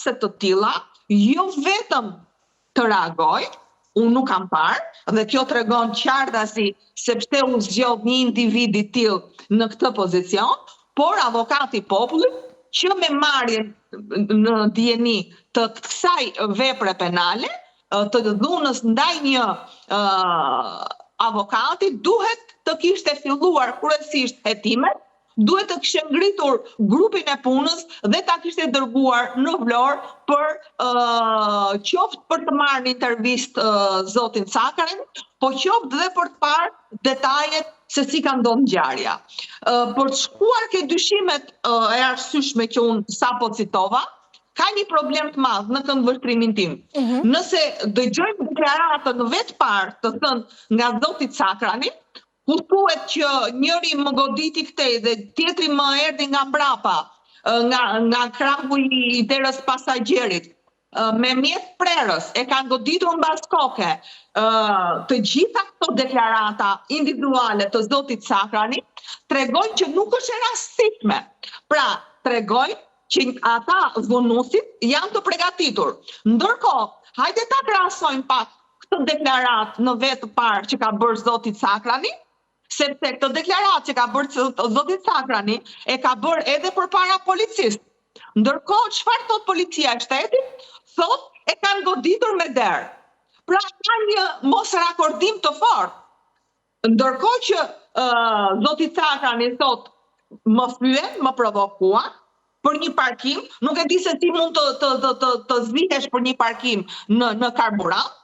se të tilla jo vetëm të reagoj, unë nuk kam parë, dhe kjo tregon qartësi sepse u zgjodh një individ i tillë në këtë pozicion, por avokati i popullit që me marrjen në dieni të kësaj vepre penale, të dhunës ndaj një avokati, duhet të kishte filluar kryesisht hetimet, duhet të kishte ngritur grupin e punës dhe ta kishte dërguar në Vlorë për qoftë për të marrë një intervistë zotin Cakarin, po qoftë dhe për të parë detajet se si ka ndodhur ngjarja. Për të shkuar ke dyshimet e arsyeshme që unë sapo citova, ka një problem të madh në këndvështrimin tim. Nëse dëgjojmë deklaratën në vetë parë të thënë nga zoti Cakrani, ku thuhet që njëri më goditi këtej dhe tjetri më erdhi nga mbrapa, nga krahu i derës pasagjerit, me mjet prerës, e kanë goditur mbas koke. Të gjitha këto deklarata individuale të zotit Cakrani tregojnë që nuk është e rastishme. Pra, tregojnë që ata dhunuesit janë të përgatitur. Ndërkohë, hajde ta krahasojmë pak këtë deklaratë në vetë parë që ka bërë zoti Cakrani, sepse këtë deklaratë që ka bërë zoti Cakrani e ka bërë edhe përpara policisë. Ndërkohë, çfarë thot policia e shtetit? Thot e kanë goditur me derë. Pra ka një mos rakordim të fortë. Ndërkohë që zoti Cakrani thot më fyen, më provokuan për një parkim, nuk e di se si mund të zvihesh për një parkim në karburant,